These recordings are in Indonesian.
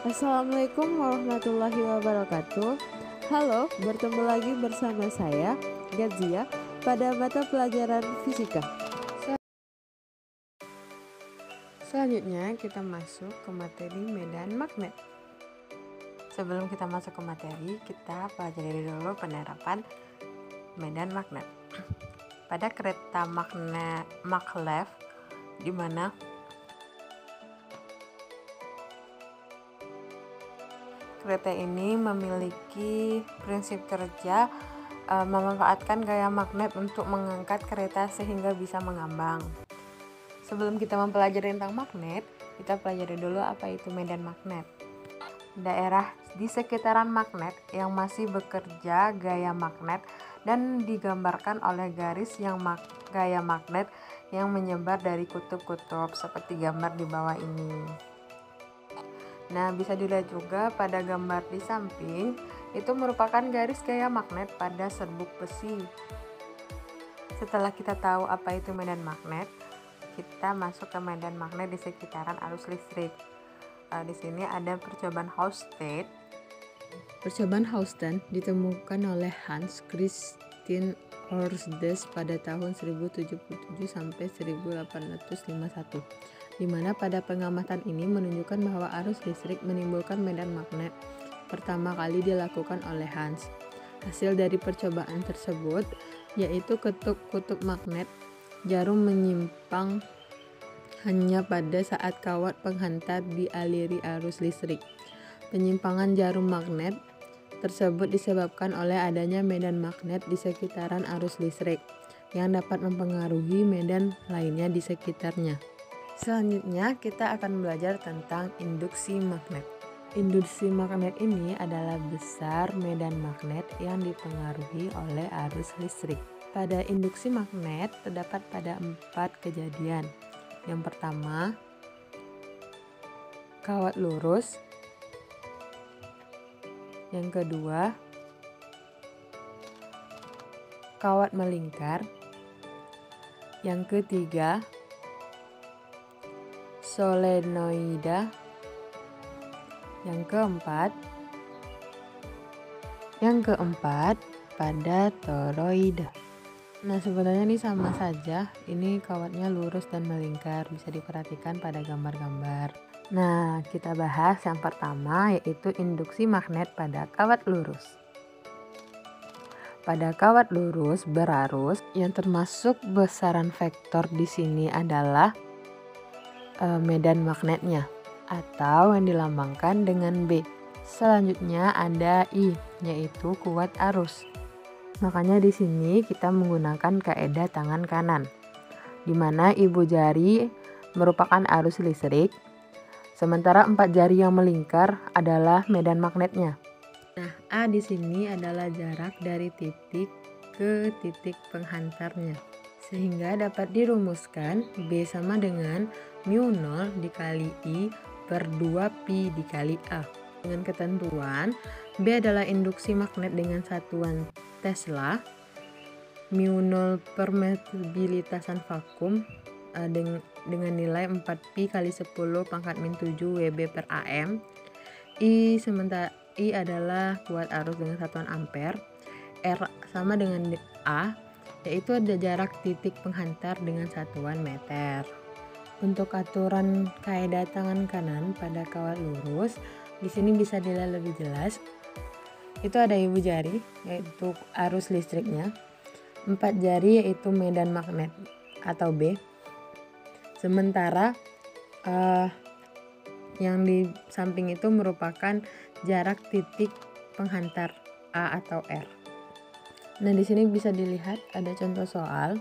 Assalamualaikum warahmatullahi wabarakatuh. Halo, bertemu lagi bersama saya, Gazia, pada mata pelajaran fisika. Selanjutnya kita masuk ke materi medan magnet. Sebelum kita masuk ke materi, kita pelajari dulu penerapan medan magnet. Pada kereta maglev, di mana kereta ini memiliki prinsip kerja memanfaatkan gaya magnet untuk mengangkat kereta sehingga bisa mengambang. Sebelum kita mempelajari tentang magnet, kita pelajari dulu apa itu medan magnet. Daerah di sekitaran magnet yang masih bekerja gaya magnet dan digambarkan oleh garis yang gaya magnet yang menyebar dari kutub-kutub seperti gambar di bawah ini. Nah, bisa dilihat juga pada gambar di samping, itu merupakan garis gaya magnet pada serbuk besi. Setelah kita tahu apa itu medan magnet, kita masuk ke medan magnet di sekitaran arus listrik. Di sini ada percobaan Houston. Percobaan Houston ditemukan oleh Hans Christian Ørsted pada tahun 1077 sampai 1851. Di mana pada pengamatan ini menunjukkan bahwa arus listrik menimbulkan medan magnet pertama kali dilakukan oleh Hans. Hasil dari percobaan tersebut yaitu kutub magnet jarum menyimpang hanya pada saat kawat penghantar dialiri arus listrik. Penyimpangan jarum magnet tersebut disebabkan oleh adanya medan magnet di sekitaran arus listrik yang dapat mempengaruhi medan lainnya di sekitarnya. Selanjutnya kita akan belajar tentang induksi magnet. Induksi magnet ini adalah besar medan magnet yang dipengaruhi oleh arus listrik. Pada induksi magnet terdapat pada 4 kejadian. Yang pertama, kawat lurus. Yang kedua, kawat melingkar. Yang ketiga, solenoida. Yang keempat pada toroida. Nah, sebenarnya ini sama saja, ini kawatnya lurus dan melingkar, bisa diperhatikan pada gambar-gambar. Nah, kita bahas yang pertama yaitu induksi magnet pada kawat lurus. Pada kawat lurus berarus yang termasuk besaran vektor di sini adalah medan magnetnya atau yang dilambangkan dengan B. Selanjutnya ada I, yaitu kuat arus. Makanya di sini kita menggunakan kaidah tangan kanan, di mana ibu jari merupakan arus listrik, sementara 4 jari yang melingkar adalah medan magnetnya. Nah, A di sini adalah jarak dari titik ke titik penghantarnya. Sehingga dapat dirumuskan B sama dengan mu0 dikali I per 2pi dikali A. Dengan ketentuan B adalah induksi magnet dengan satuan Tesla, mu0 permeabilitasan vakum dengan nilai 4pi kali 10 pangkat min 7 Wb per AM. I adalah kuat arus dengan satuan ampere. R sama dengan A, yaitu ada jarak titik penghantar dengan satuan meter. Untuk aturan kaidah tangan kanan pada kawat lurus, di sini bisa dilihat lebih jelas. Itu ada ibu jari, yaitu arus listriknya. 4 jari yaitu medan magnet atau B. Sementara yang di samping itu merupakan jarak titik penghantar A atau R. Nah, di sini bisa dilihat ada contoh soal.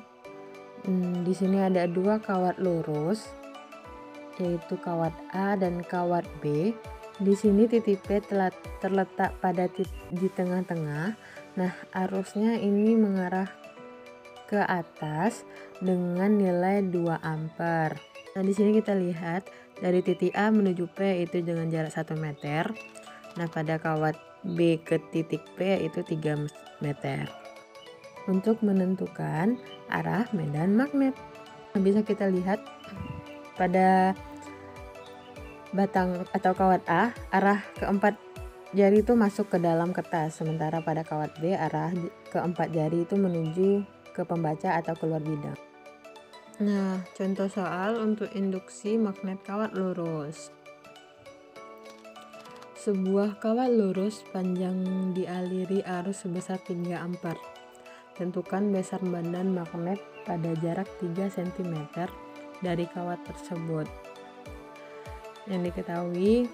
Di sini ada 2 kawat lurus, yaitu kawat A dan kawat B. Di sini titik P terletak pada di tengah-tengah. Nah, arusnya ini mengarah ke atas dengan nilai 2 ampere. Nah, di sini kita lihat dari titik A menuju P itu dengan jarak 1 meter. Nah, pada kawat B ke titik P itu 3 meter. Untuk menentukan arah medan magnet, bisa kita lihat pada batang atau kawat A, arah keempat jari itu masuk ke dalam kertas, sementara pada kawat B, arah keempat jari itu menuju ke pembaca atau keluar bidang. Nah, contoh soal untuk induksi magnet kawat lurus. Sebuah kawat lurus panjang dialiri arus sebesar 3 ampere. Tentukan besar badan magnet pada jarak 3 cm dari kawat tersebut. Yang diketahui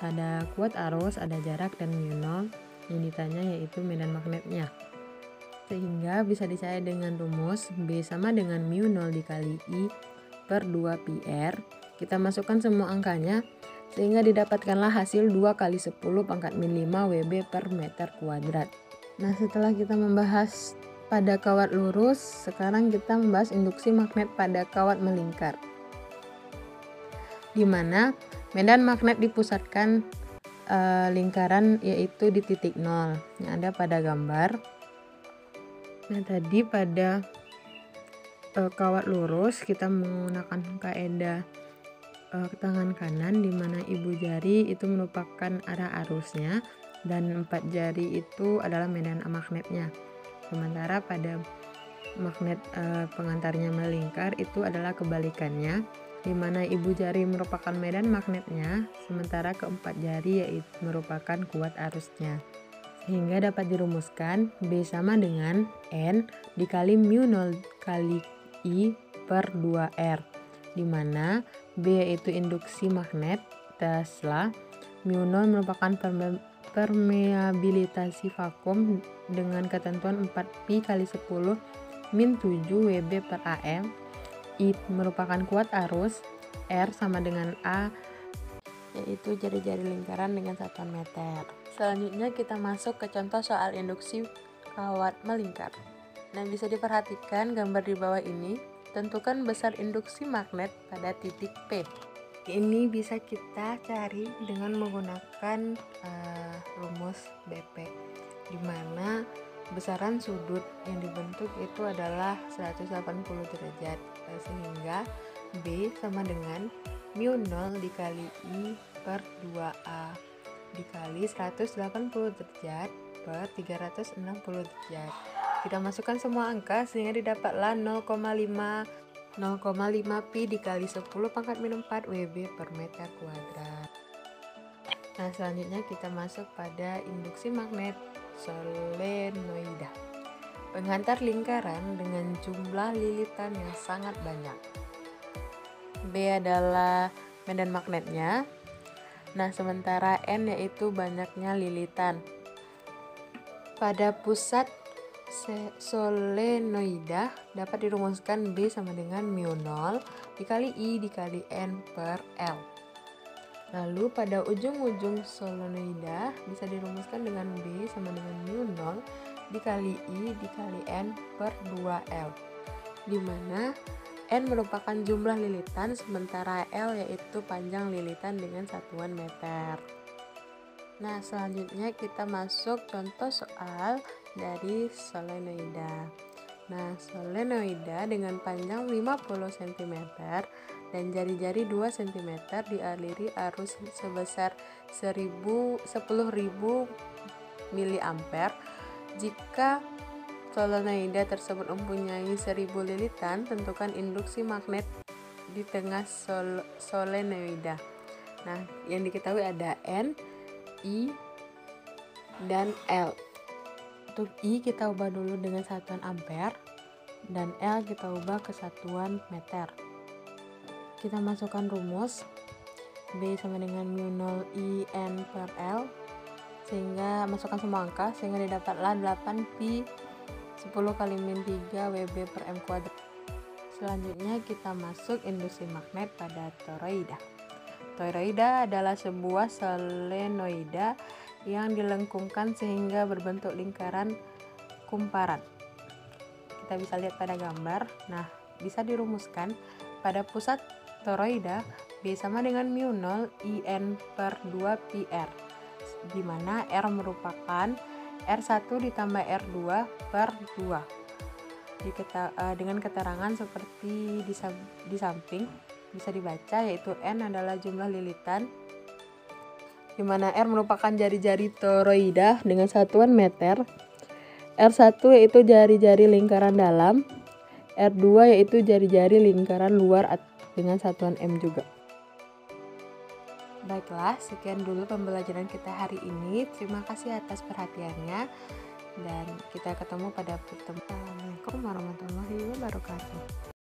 ada kuat arus, ada jarak, dan mu0. Yang ditanya yaitu medan magnetnya. Sehingga bisa dicari dengan rumus B sama dengan mu0 dikali I per 2 pi R. Kita masukkan semua angkanya sehingga didapatkanlah hasil 2 kali 10 pangkat min 5 Wb per meter kuadrat. Nah, setelah kita membahas pada kawat lurus, sekarang kita membahas induksi magnet pada kawat melingkar, di mana medan magnet dipusatkan lingkaran yaitu di titik 0 yang ada pada gambar. Nah, tadi pada kawat lurus kita menggunakan kaidah tangan kanan, di mana ibu jari itu merupakan arah arusnya dan 4 jari itu adalah medan magnetnya. Sementara pada magnet pengantarnya melingkar itu adalah kebalikannya, di mana ibu jari merupakan medan magnetnya, sementara keempat jari yaitu merupakan kuat arusnya. Sehingga dapat dirumuskan B sama dengan N dikali mu0 kali I per 2R, di mana B yaitu induksi magnet Tesla, mu0 merupakan permeabilitasi vakum dengan ketentuan 4 pi kali 10 min 7 Wb per AM, I merupakan kuat arus, R sama dengan A yaitu jari-jari lingkaran dengan satuan meter. Selanjutnya kita masuk ke contoh soal induksi kawat melingkar. Nah, bisa diperhatikan gambar di bawah ini. Tentukan besar induksi magnet pada titik P. Ini bisa kita cari dengan menggunakan rumus BP, di mana besaran sudut yang dibentuk itu adalah 180 derajat, sehingga B sama dengan mu0 dikali I per 2A dikali 180 derajat per 360 derajat. Kita masukkan semua angka sehingga didapatlah 0,5 pi dikali 10 pangkat min 4 Wb per meter kuadrat. Nah, selanjutnya kita masuk pada induksi magnet solenoida. Pengantar lingkaran dengan jumlah lilitan yang sangat banyak. B adalah medan magnetnya. Nah, sementara N yaitu banyaknya lilitan. Pada pusat solenoida dapat dirumuskan B sama dengan mu0 dikali I dikali N per L. Lalu pada ujung-ujung solenoida bisa dirumuskan dengan B sama dengan mu0 dikali I dikali N per 2L, di mana N merupakan jumlah lilitan, sementara L yaitu panjang lilitan dengan satuan meter. Nah, selanjutnya kita masuk contoh soal dari solenoida. Nah, solenoida dengan panjang 50 cm dan jari-jari 2 cm dialiri arus sebesar 10.000 mA. Jika solenoida tersebut mempunyai 1000 lilitan, tentukan induksi magnet di tengah solenoida. Nah, yang diketahui ada N, I, dan L. Untuk I kita ubah dulu dengan satuan ampere dan L kita ubah ke satuan meter. Kita masukkan rumus B sama dengan mu0 I N per L, sehingga masukkan semua angka sehingga didapatlah 8 pi 10 kali min 3 Wb per m kuadrat. Selanjutnya kita masuk induksi magnet pada toroida. Toroida adalah sebuah solenoida yang dilengkungkan sehingga berbentuk lingkaran kumparan. Kita bisa lihat pada gambar. Nah, bisa dirumuskan pada pusat toroida B sama dengan mu0 IN per 2 pi R, di mana R merupakan R1 ditambah R2 per 2. Dengan keterangan seperti di samping. bisa dibaca, yaitu N adalah jumlah lilitan, di mana R merupakan jari-jari toroida dengan satuan meter, R1 yaitu jari-jari lingkaran dalam, R2 yaitu jari-jari lingkaran luar dengan satuan M juga. Baiklah, sekian dulu pembelajaran kita hari ini. Terima kasih atas perhatiannya dan kita ketemu pada pertemuan. Assalamualaikum warahmatullahi wabarakatuh.